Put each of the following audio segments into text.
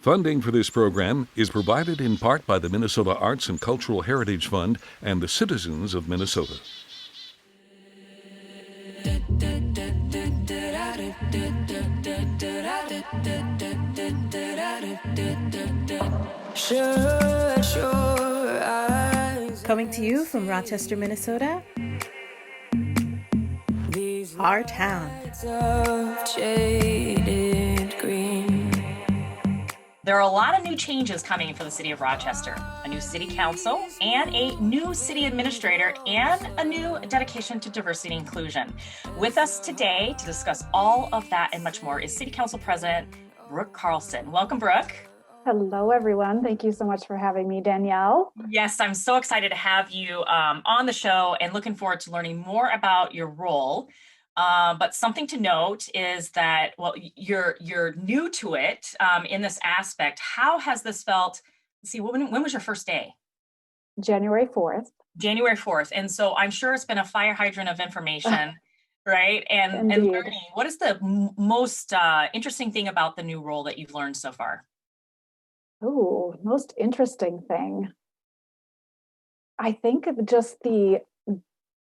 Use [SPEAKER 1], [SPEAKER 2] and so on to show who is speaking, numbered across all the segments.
[SPEAKER 1] Funding for this program is provided in part by the Minnesota Arts and Cultural Heritage Fund and the citizens of Minnesota.
[SPEAKER 2] Coming to you from Rochester, Minnesota, our town.
[SPEAKER 3] There are a lot of new changes coming for the city of Rochester, a new city council and a new city administrator and a new dedication to diversity and inclusion. With us today to discuss all of that and much more is City Council President Brooke Carlson. Welcome, Brooke.
[SPEAKER 4] Hello, everyone. Thank you so much for having me, Danielle.
[SPEAKER 3] Yes, I'm so excited to have you on the show and looking forward to learning more about your role. But something to note is that, well, you're new to it in this aspect. How has this felt? Let's see, when was your first day?
[SPEAKER 4] January 4th.
[SPEAKER 3] January 4th. And so I'm sure it's been a fire hydrant of information, right? And learning. What is the most interesting thing about the new role that you've learned so far?
[SPEAKER 4] Oh, most interesting thing. I think just the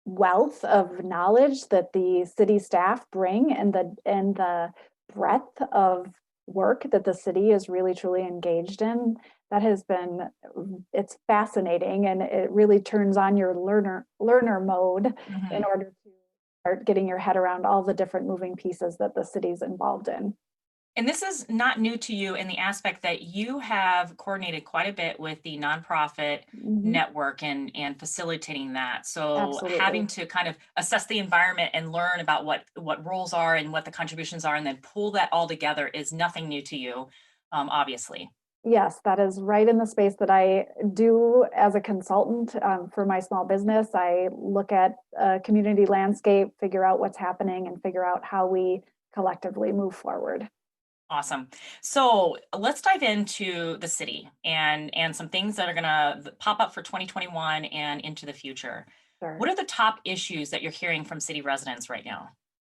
[SPEAKER 4] wealth of knowledge that the city staff bring and the breadth of work that the city is really truly engaged in. It's fascinating, and it really turns on your learner mode in order to start getting your head around all the different moving pieces that the city's involved in.
[SPEAKER 3] And this is not new to you in the aspect that you have coordinated quite a bit with the nonprofit network and facilitating that. So
[SPEAKER 4] Absolutely.
[SPEAKER 3] Having to kind of assess the environment and learn about what roles are and what the contributions are, and then pull that all together is nothing new to you, obviously.
[SPEAKER 4] Yes, that is right in the space that I do as a consultant for my small business. I look at a community landscape, figure out what's happening, and figure out how we collectively move forward.
[SPEAKER 3] Awesome. So let's dive into the city and some things that are going to pop up for 2021 and into the future.
[SPEAKER 4] Sure.
[SPEAKER 3] What are the top issues that you're hearing from city residents right now?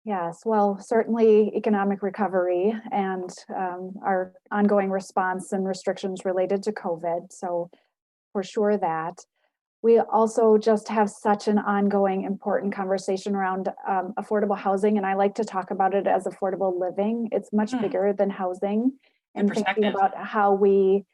[SPEAKER 4] Yes, well, certainly economic recovery and our ongoing response and restrictions related to COVID. So for sure that. We also just have such an ongoing important conversation around affordable housing, and I like to talk about it as affordable living. It's much bigger than housing, and thinking about how we,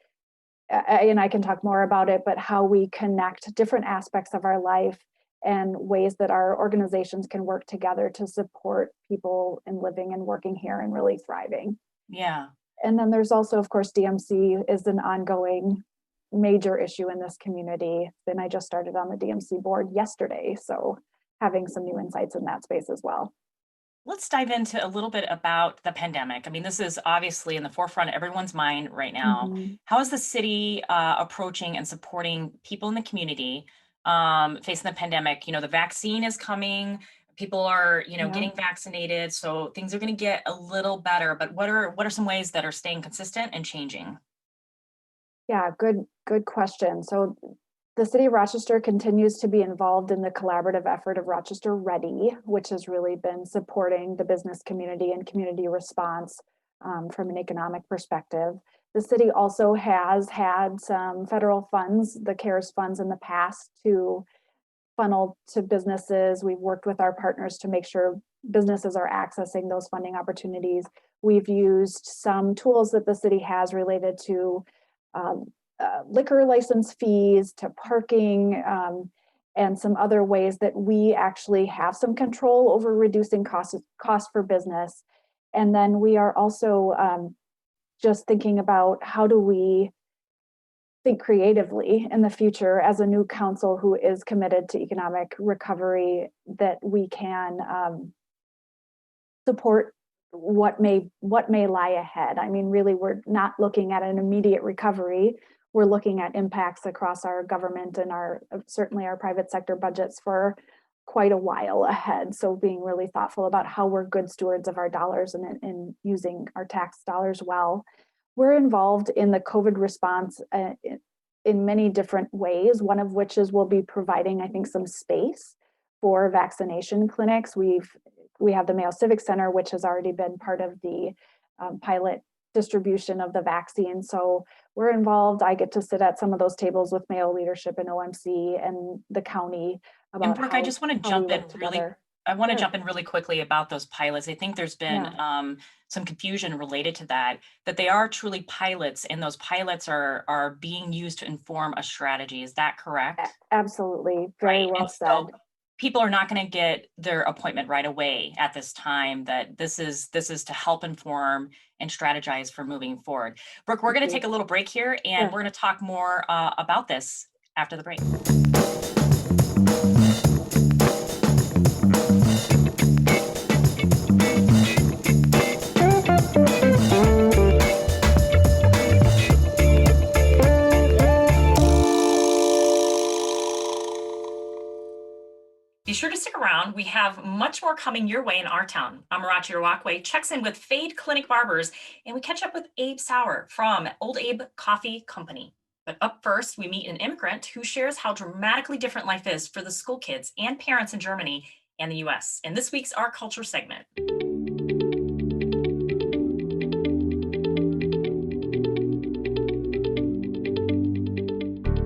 [SPEAKER 4] and I can talk more about it, but how we connect different aspects of our life and ways that our organizations can work together to support people in living and working here and really thriving.
[SPEAKER 3] Yeah.
[SPEAKER 4] And then there's also, of course, DMC is an ongoing major issue in this community. Then I just started on the DMC board yesterday, so having some new insights in that space as well.
[SPEAKER 3] Let's dive into a little bit about the pandemic. I mean, this is obviously in the forefront of everyone's mind right now. How is the city approaching and supporting people in the community facing the pandemic? You know, the vaccine is coming. People are, getting vaccinated, so things are going to get a little better. But what are some ways that are staying consistent and changing?
[SPEAKER 4] Yeah, good question. So the city of Rochester continues to be involved in the collaborative effort of Rochester Ready, which has really been supporting the business community and community response from an economic perspective. The city also has had some federal funds, the CARES funds in the past, to funnel to businesses. We've worked with our partners to make sure businesses are accessing those funding opportunities. We've used some tools that the city has related to liquor license fees, to parking, and some other ways that we actually have some control over reducing cost for business. And then we are also just thinking about how do we think creatively in the future as a new council who is committed to economic recovery, that we can support what may lie ahead. I mean, really, we're not looking at an immediate recovery. We're looking at impacts across our government and certainly our private sector budgets for quite a while ahead. So being really thoughtful about how we're good stewards of our dollars and using our tax dollars well. We're involved in the COVID response in many different ways, one of which is we'll be providing, I think, some space for vaccination clinics. We have the Mayo Civic Center, which has already been part of the pilot distribution of the vaccine. So we're involved. I get to sit at some of those tables with Mayo leadership and OMC and the county about
[SPEAKER 3] And Brooke, I just want to jump in
[SPEAKER 4] Sure.
[SPEAKER 3] jump in really quickly about those pilots. I think there's been some confusion related to that they are truly pilots, and those pilots are being used to inform a strategy. Is that correct?
[SPEAKER 4] Absolutely. Very
[SPEAKER 3] Right.
[SPEAKER 4] well
[SPEAKER 3] And
[SPEAKER 4] said.
[SPEAKER 3] so people are not going to get their appointment right away at this time. That this is to help inform and strategize for moving forward. Brooke, we're going to take a little break here, and we're going to talk more about this after the break. Be sure to stick around. We have much more coming your way in our town. Amarachi Orakwue checks in with Fade Clinic Barbers, and we catch up with Abe Sauer from Old Abe Coffee Company. But up first, we meet an immigrant who shares how dramatically different life is for the school kids and parents in Germany and the US in this week's Our Culture segment.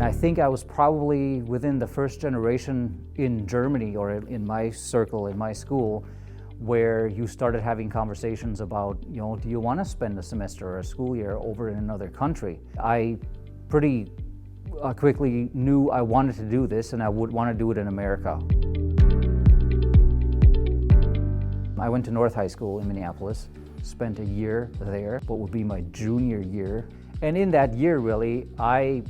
[SPEAKER 5] I think I was probably within the first generation in Germany, or in my circle, in my school, where you started having conversations about, do you want to spend a semester or a school year over in another country? I pretty quickly knew I wanted to do this, and I would want to do it in America. I went to North High School in Minneapolis, spent a year there, what would be my junior year. And in that year, really, I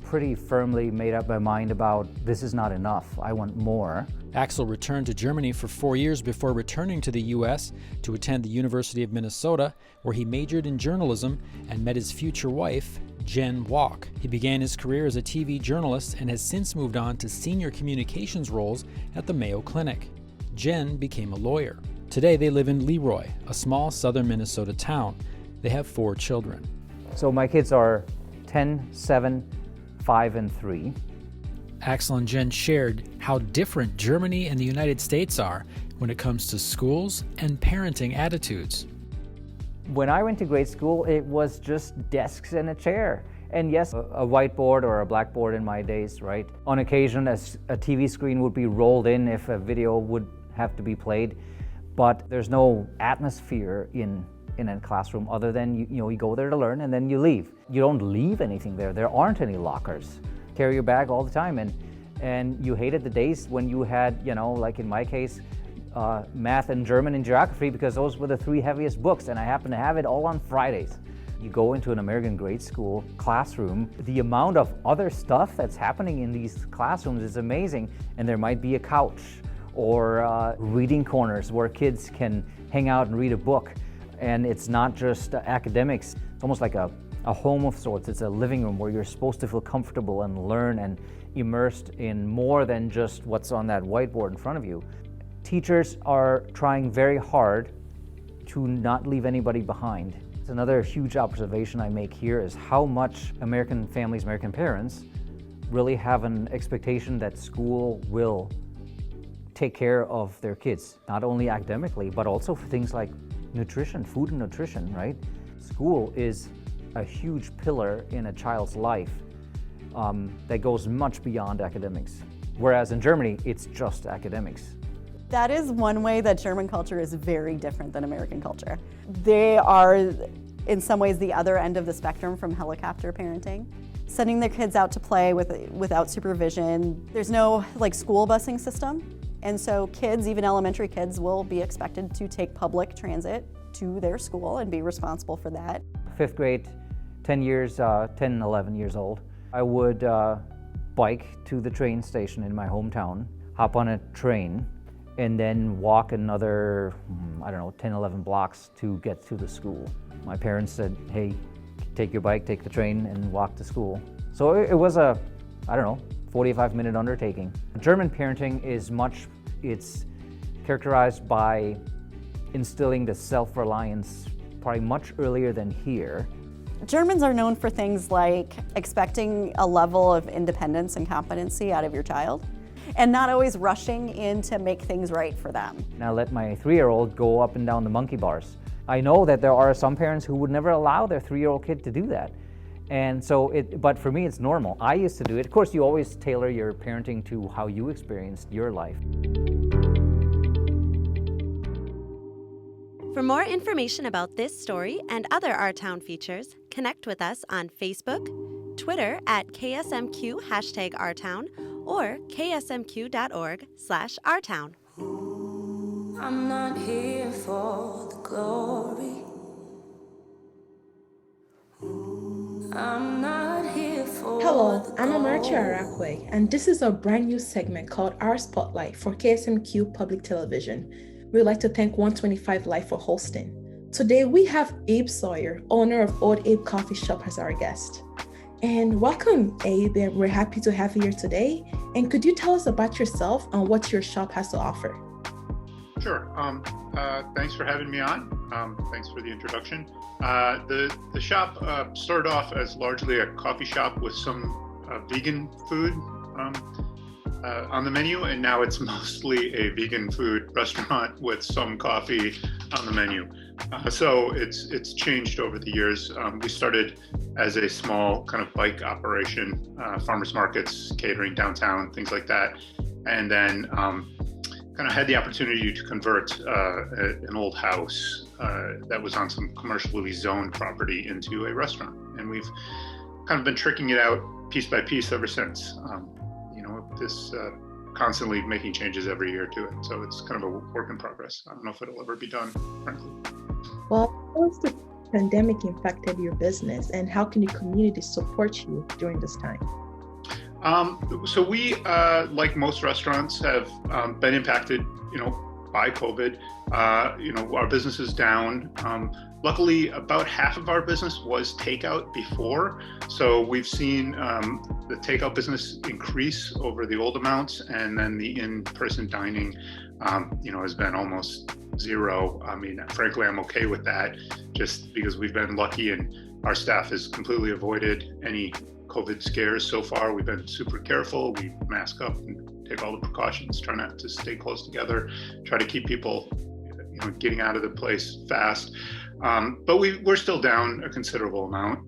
[SPEAKER 5] pretty firmly made up my mind about this is not enough. I want more.
[SPEAKER 6] Axel returned to Germany for 4 years before returning to the U.S. to attend the University of Minnesota, where he majored in journalism and met his future wife, Jen Walk. He began his career as a TV journalist and has since moved on to senior communications roles at the Mayo Clinic. Jen became a lawyer. Today they live in Leroy, a small southern Minnesota town. They have 4 children.
[SPEAKER 5] So my kids are 10, 7, 5, and 3.
[SPEAKER 6] Axel and Jen shared how different Germany and the United States are when it comes to schools and parenting attitudes.
[SPEAKER 5] When I went to grade school, it was just desks and a chair. And yes, a whiteboard or a blackboard in my days, right? On occasion, a TV screen would be rolled in if a video would have to be played. But there's no atmosphere in a classroom other than you go there to learn and then you leave. You don't leave anything there. There aren't any lockers. Carry your bag all the time, and you hated the days when you had, like in my case, math and German and geography, because those were the 3 heaviest books, and I happen to have it all on Fridays. You go into an American grade school classroom, the amount of other stuff that's happening in these classrooms is amazing, and there might be a couch or reading corners where kids can hang out and read a book. And it's not just academics, it's almost like a home of sorts. It's a living room where you're supposed to feel comfortable and learn and immersed in more than just what's on that whiteboard in front of you. Teachers are trying very hard to not leave anybody behind. It's another huge observation I make here is how much American families, American parents, really have an expectation that school will take care of their kids, not only academically, but also for things like nutrition, food and nutrition, right? School is a huge pillar in a child's life that goes much beyond academics. Whereas in Germany, it's just academics.
[SPEAKER 7] That is one way that German culture is very different than American culture. They are, in some ways, the other end of the spectrum from helicopter parenting. Sending their kids out to play without supervision. There's no school busing system. And so kids, even elementary kids, will be expected to take public transit to their school and be responsible for that.
[SPEAKER 5] 5th grade, 10, 11 years old, I would bike to the train station in my hometown, hop on a train, and then walk another, 10, 11 blocks to get to the school. My parents said, hey, take your bike, take the train, and walk to school. So it was a, 45-minute undertaking. German parenting it's characterized by instilling the self-reliance probably much earlier than here.
[SPEAKER 7] Germans are known for things like expecting a level of independence and competency out of your child, and not always rushing in to make things right for them.
[SPEAKER 5] And I let my 3-year-old go up and down the monkey bars. I know that there are some parents who would never allow their 3-year-old kid to do that. And so, but for me, it's normal. I used to do it. Of course, you always tailor your parenting to how you experienced your life.
[SPEAKER 8] For more information about this story and other Our Town features, connect with us on Facebook, Twitter at KSMQ #OurTown, or ksmq.org/OurTown.
[SPEAKER 9] I'm not here for the glory. I'm not here for
[SPEAKER 2] Hello,
[SPEAKER 9] the
[SPEAKER 2] I'm Amarachi
[SPEAKER 9] gold.
[SPEAKER 2] Orakwue, and this is a brand new segment called Our Spotlight for KSMQ Public Television. We'd like to thank 125 Live for hosting. Today we have Abe Sauer, owner of Old Abe Coffee Shop, as our guest. And welcome, Abe, and we're happy to have you here today. And could you tell us about yourself and what your shop has to offer?
[SPEAKER 10] Sure. Thanks for having me on. Thanks for the introduction. The shop started off as largely a coffee shop with some vegan food on the menu, and now it's mostly a vegan food restaurant with some coffee on the menu. So it's changed over the years. We started as a small kind of bike operation, farmers markets, catering downtown, things like that, and then kind of had the opportunity to convert an old house that was on some commercially zoned property into a restaurant. And we've kind of been tricking it out piece by piece ever since. This constantly making changes every year to it. So it's kind of a work in progress. I don't know if it'll ever be done, frankly.
[SPEAKER 2] Well, how has the pandemic impacted your business, and how can your community support you during this time?
[SPEAKER 10] So we, like most restaurants, have been impacted, by COVID. Our business is down. Luckily, about half of our business was takeout before. So we've seen the takeout business increase over the old amounts, and then the in-person dining, has been almost zero. I mean, frankly, I'm okay with that, just because we've been lucky and our staff has completely avoided any COVID scares so far. We've been super careful. We mask up and take all the precautions, try not to stay close together, try to keep people, getting out of the place fast. But we're still down a considerable amount.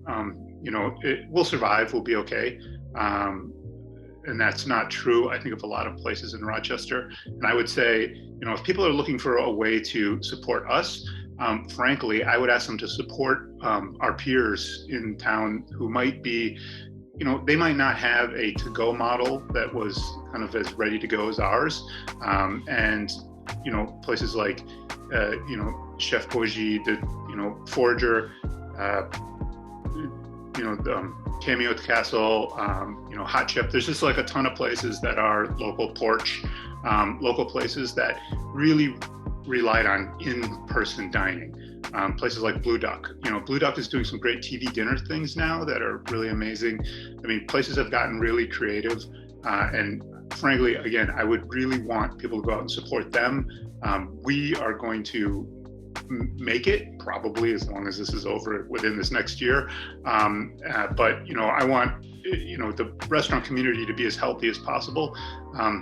[SPEAKER 10] We'll survive, we'll be okay. And that's not true, I think, of a lot of places in Rochester. And I would say, if people are looking for a way to support us, frankly, I would ask them to support our peers in town who might be, they might not have a to-go model that was kind of as ready to go as ours. And, places like, Chef Boji, the, Forager, the Cameo at the Castle, Hot Chip. There's just like a ton of places that are local porch, local places that really relied on in-person dining. Places like Blue Duck. Blue Duck is doing some great TV dinner things now that are really amazing. I mean, places have gotten really creative. And frankly, again, I would really want people to go out and support them. We are going to make it, probably as long as this is over within this next year. But, I want, the restaurant community to be as healthy as possible,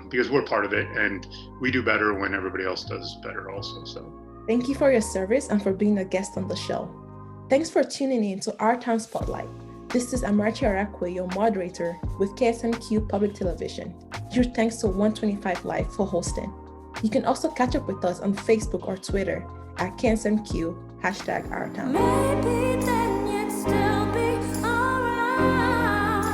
[SPEAKER 10] because we're part of it and we do better when everybody else does better also. So.
[SPEAKER 2] Thank you for your service and for being a guest on the show. Thanks for tuning in to Our Town Spotlight. This is Amarachi Orakwue, your moderator with KSMQ Public Television. Huge thanks to 125 Live for hosting. You can also catch up with us on Facebook or Twitter at KSMQ #OurTown.
[SPEAKER 9] Maybe then you'd still be around.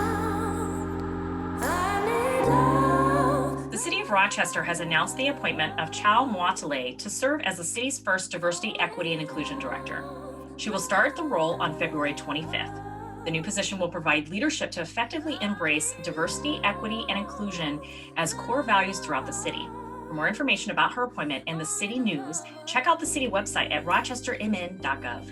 [SPEAKER 9] I need love.
[SPEAKER 3] The City of Rochester has announced the appointment of Chow Mwatale to serve as the city's first Diversity, Equity, and Inclusion Director. She will start the role on February 25th. The new position will provide leadership to effectively embrace diversity, equity, and inclusion as core values throughout the city. For more information about her appointment and the city news, check out the city website at rochestermn.gov.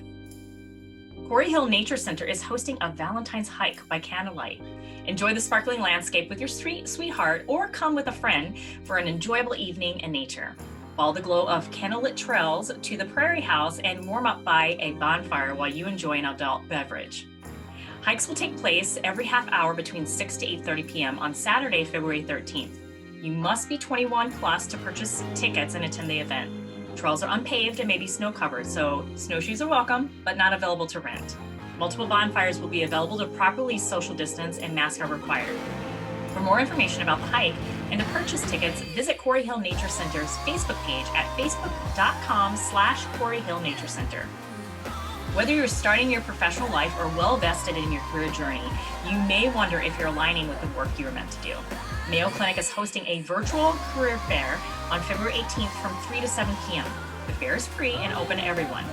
[SPEAKER 3] Quarry Hill Nature Center is hosting a Valentine's hike by candlelight. Enjoy the sparkling landscape with your sweetheart, or come with a friend for an enjoyable evening in nature. Follow the glow of candlelit trails to the Prairie House and warm up by a bonfire while you enjoy an adult beverage. Hikes will take place every half hour between 6 to 8:30 p.m. on Saturday, February 13th. You must be 21 plus to purchase tickets and attend the event. Trails are unpaved and may be snow covered, so snowshoes are welcome, but not available to rent. Multiple bonfires will be available to properly social distance and masks are required. For more information about the hike and to purchase tickets, visit Quarry Hill Nature Center's Facebook page at facebook.com/Quarry Hill Nature Center. Whether you're starting your professional life or well vested in your career journey, you may wonder if you're aligning with the work you were meant to do. Mayo Clinic is hosting a virtual career fair on February 18th from 3 to 7 p.m. The fair is free and open to everyone.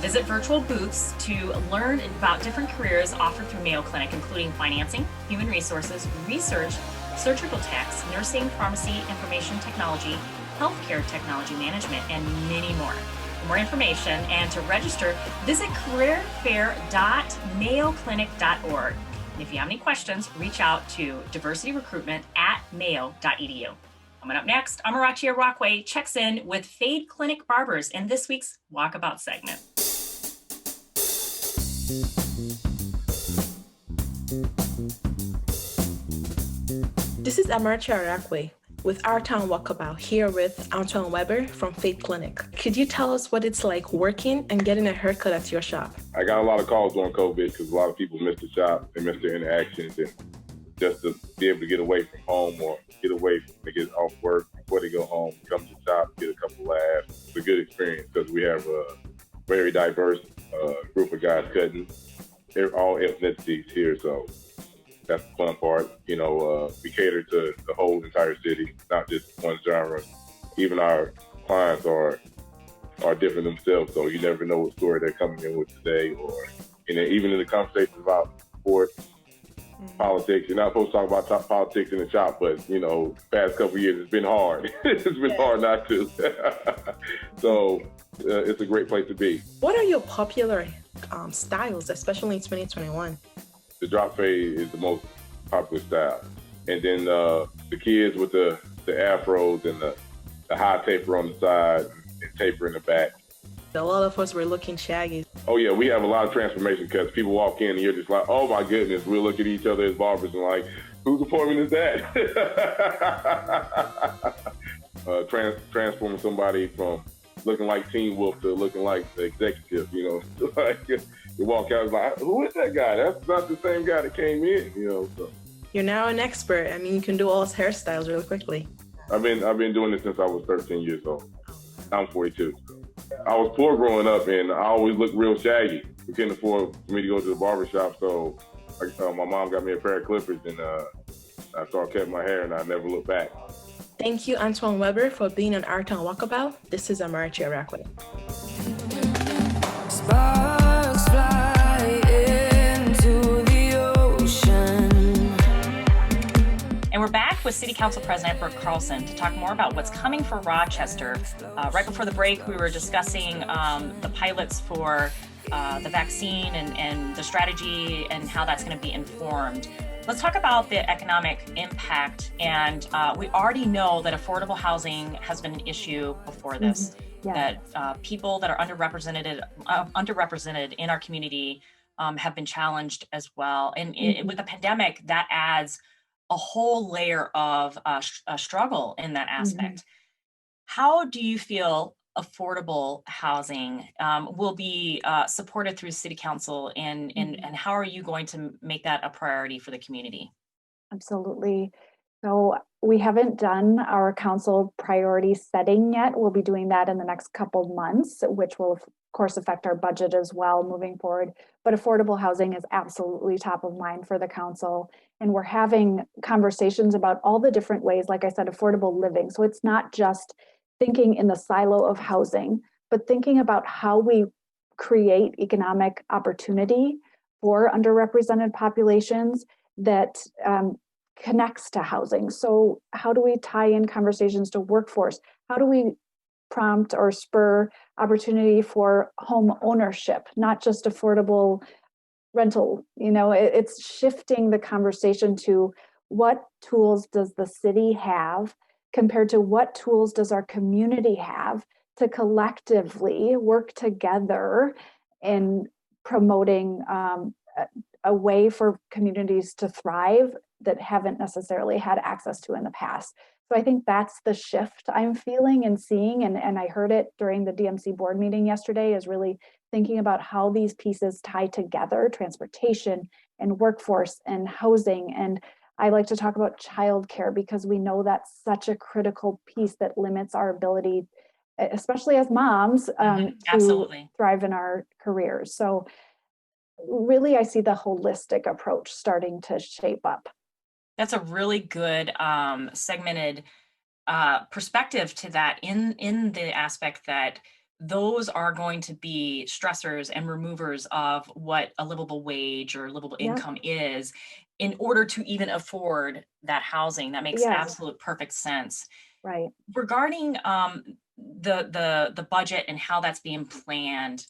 [SPEAKER 3] Visit virtual booths to learn about different careers offered through Mayo Clinic, including financing, human resources, research, surgical techs, nursing, pharmacy, information technology, healthcare technology management, and many more. For more information and to register, visit careerfair.mayoclinic.org. And if you have any questions, reach out to diversityrecruitment@mayo.edu. Coming up next, Amarachi Orakwue checks in with Fade Clinic Barbers in this week's Walkabout segment.
[SPEAKER 2] This is Amarachi Orakwue with Our Town Walkabout, here with Antoine Weber from Fade Clinic. Could you tell us what it's like working and getting a haircut at your shop?
[SPEAKER 11] I got a lot of calls during COVID because a lot of people missed the shop, they missed their interactions, and just to be able to get away from home or get away from to get off work before they go home, come to the shop, get a couple laughs. It's a good experience because we have a very diverse group of guys cutting. They're all ethnicities here, so that's the fun part. You know, we cater to the whole entire city, not just one genre. Even our clients are different themselves, so you never know what story they're coming in with today. Or even in the conversations about sports, politics, you're not supposed to talk about politics in the shop, but you know, past couple of years it's been hard. It's been hard not to. So it's a great place to be.
[SPEAKER 2] What are your popular styles, especially in 2021?
[SPEAKER 11] The drop fade is the most popular style. And then the kids with the afros and the high taper on the side and taper in the back.
[SPEAKER 2] A lot of us were looking shaggy.
[SPEAKER 11] Oh yeah, we have a lot of transformation because people walk in and you're just like, oh my goodness, we'll look at each other as barbers and like, whose appointment is that? Transforming somebody from looking like Teen Wolf to looking like the executive, you know. Like you walk out and like, who is that guy? That's not the same guy that came in, you know. So
[SPEAKER 2] you're now an expert. I mean, you can do all his hairstyles really quickly.
[SPEAKER 11] I've been doing this since I was 13 years old. I'm 42. I was poor growing up, and I always looked real shaggy. We couldn't afford for me to go to the barbershop, so my mom got me a pair of clippers, and I started cutting my hair, and I never looked back.
[SPEAKER 2] Thank you, Antoine Weber, for being on Our Town Walkabout. This is Amarachi Orakwue.
[SPEAKER 9] Sparks fly into the ocean.
[SPEAKER 3] And we're back with City Council President Brooke Carlson to talk more about what's coming for Rochester. Right before the break, we were discussing the pilots for the vaccine and the strategy and how that's going to be informed. Let's talk about the economic impact. And we already know that affordable housing has been an issue before this, that people that are underrepresented in our community have been challenged as well. And with the pandemic, that adds a whole layer of struggle in that aspect. How do you feel affordable housing will be supported through City Council, and how are you going to make that a priority for the community?
[SPEAKER 4] Absolutely. So we haven't done our council priority setting yet. We'll be doing that in the next couple months, which will of course affect our budget as well moving forward. But affordable housing is absolutely top of mind for the council. And we're having conversations about all the different ways, like I said, affordable living. So it's not just thinking in the silo of housing, but thinking about how we create economic opportunity for underrepresented populations that connects to housing. So how do we tie in conversations to workforce? How do we prompt or spur opportunity for home ownership, not just affordable rental? You know, it's shifting the conversation to what tools does the city have compared to what tools does our community have to collectively work together in promoting a way for communities to thrive that haven't necessarily had access to in the past. So I think that's the shift I'm feeling and seeing, and I heard it during the DMC board meeting yesterday, is really thinking about how these pieces tie together, transportation and workforce and housing. And I like to talk about childcare because we know that's such a critical piece that limits our ability, especially as moms, to
[SPEAKER 3] Absolutely.
[SPEAKER 4] thrive in our careers. So really, I see the holistic approach starting to shape up.
[SPEAKER 3] That's a really good segmented perspective to that in the aspect that those are going to be stressors and removers of what a livable wage or livable
[SPEAKER 4] Yeah.
[SPEAKER 3] income is in order to even afford that housing. That makes
[SPEAKER 4] Yes.
[SPEAKER 3] absolute perfect sense.
[SPEAKER 4] Right.
[SPEAKER 3] Regarding the budget and how that's being planned,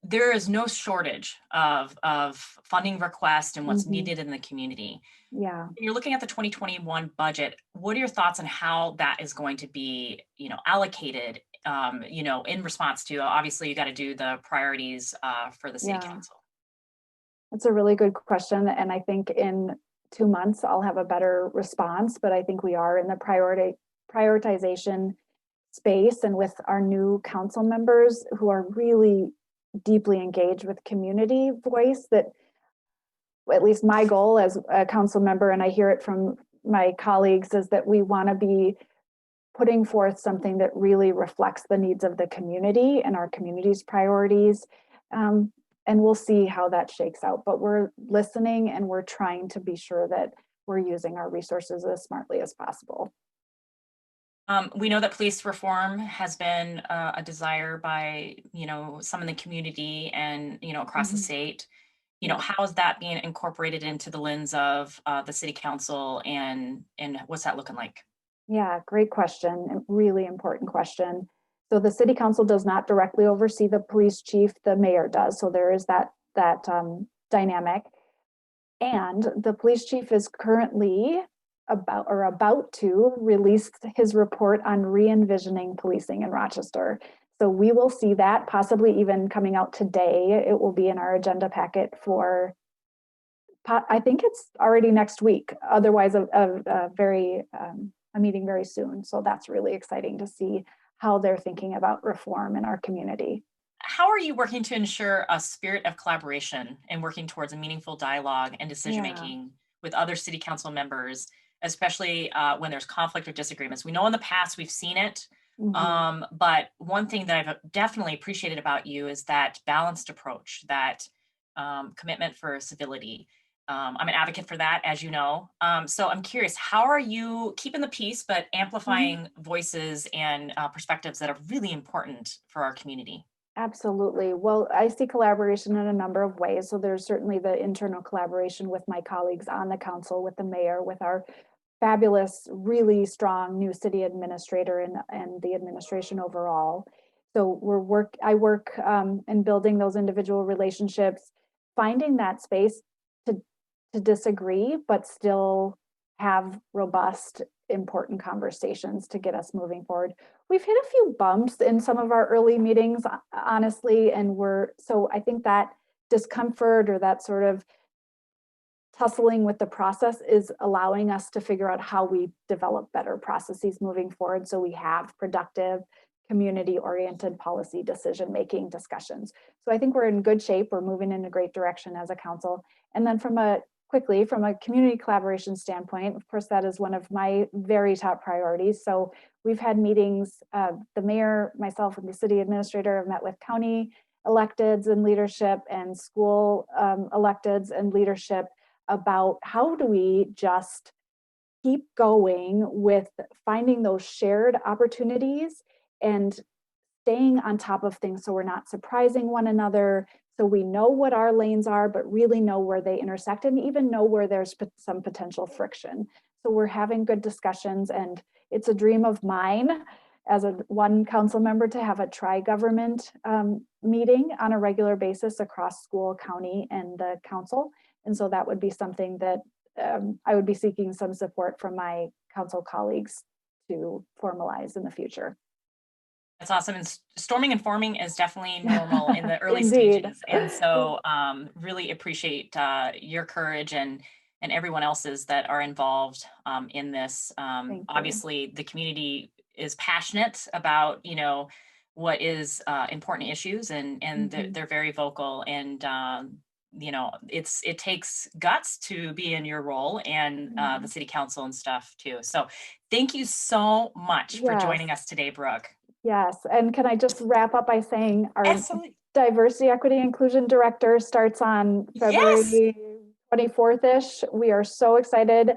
[SPEAKER 3] there is no shortage of funding requests and what's needed in the community.
[SPEAKER 4] Yeah.
[SPEAKER 3] When you're looking at the 2021 budget, what are your thoughts on how that is going to be, allocated, in response to, obviously you got to do the priorities for the city council?
[SPEAKER 4] That's a really good question. And I think in 2 months, I'll have a better response, but I think we are in the prioritization space, and with our new council members who are really deeply engaged with community voice, that at least my goal as a council member, and I hear it from my colleagues, is that we want to be putting forth something that really reflects the needs of the community and our community's priorities. And we'll see how that shakes out, but we're listening and we're trying to be sure that we're using our resources as smartly as possible.
[SPEAKER 3] We know that police reform has been a desire by, some in the community and, across the state. How is that being incorporated into the lens of the city council, and what's that looking like?
[SPEAKER 4] Yeah, great question, and really important question. So the city council does not directly oversee the police chief, the mayor does. So there is that dynamic. And the police chief is currently about to release his report on re-envisioning policing in Rochester. So we will see that possibly even coming out today. It will be in our agenda packet for, I think it's already next week. Otherwise, a meeting very soon. So that's really exciting to see how they're thinking about reform in our community.
[SPEAKER 3] How are you working to ensure a spirit of collaboration and working towards a meaningful dialogue and decision-making with other city council members, especially when there's conflict or disagreements? We know in the past we've seen it, but one thing that I've definitely appreciated about you is that balanced approach, that commitment for civility. I'm an advocate for that, as you know. So I'm curious, how are you keeping the peace, but amplifying voices and perspectives that are really important for our community?
[SPEAKER 4] Absolutely. Well, I see collaboration in a number of ways. So there's certainly the internal collaboration with my colleagues on the council, with the mayor, with our fabulous, really strong new city administrator and the administration overall. So I work in building those individual relationships, finding that space to disagree, but still have robust, important conversations to get us moving forward. We've hit a few bumps in some of our early meetings, honestly, and so I think that discomfort or that sort of tussling with the process is allowing us to figure out how we develop better processes moving forward, so we have productive, community-oriented policy decision-making discussions. So I think we're in good shape. We're moving in a great direction as a council. And then from a community collaboration standpoint, of course, that is one of my very top priorities. So we've had meetings, the mayor, myself, and the city administrator have met with county electeds and leadership and school electeds and leadership about how do we just keep going with finding those shared opportunities and staying on top of things so we're not surprising one another, so we know what our lanes are, but really know where they intersect and even know where there's some potential friction. So we're having good discussions, and it's a dream of mine as one council member to have a tri-government meeting on a regular basis across school, county, and the council. And so that would be something that I would be seeking some support from my council colleagues to formalize in the future.
[SPEAKER 3] That's awesome. And storming and forming is definitely normal in the early
[SPEAKER 4] Indeed.
[SPEAKER 3] stages. And so really appreciate your courage and and everyone else's that are involved in this.
[SPEAKER 4] Thank you.
[SPEAKER 3] Obviously, the community is passionate about, what is important issues, and they're very vocal, and it takes guts to be in your role, and the city council and stuff too. So thank you so much for joining us today, Brooke.
[SPEAKER 4] Yes, and can I just wrap up by saying our
[SPEAKER 3] Absolutely.
[SPEAKER 4] Diversity, Equity, Inclusion Director starts on February 24th-ish. We are so excited.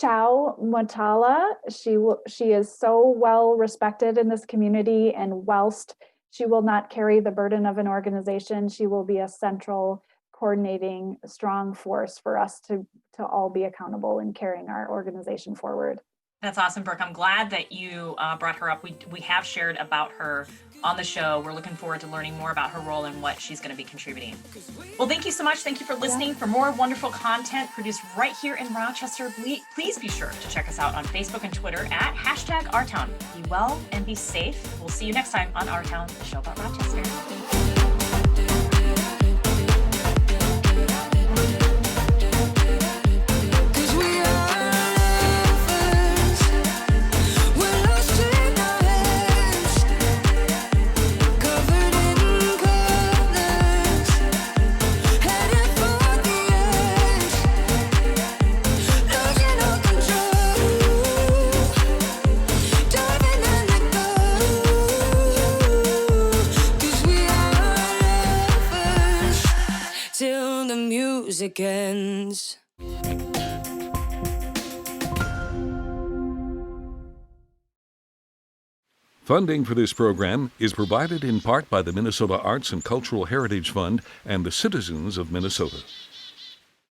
[SPEAKER 4] Chow Motala, she is so well respected in this community, and whilst she will not carry the burden of an organization, she will be a central coordinating strong force for us to all be accountable in carrying our organization forward.
[SPEAKER 3] That's awesome, Brooke. I'm glad that you brought her up. We have shared about her on the show. We're looking forward to learning more about her role and what she's going to be contributing. Well, thank you so much. Thank you for listening. For more wonderful content produced right here in Rochester, please be sure to check us out on Facebook and Twitter at #OurTown. Be well and be safe. We'll see you next time on Our Town, the show about Rochester.
[SPEAKER 9] Music ends.
[SPEAKER 1] Funding for this program is provided in part by the Minnesota Arts and Cultural Heritage Fund and the citizens of Minnesota.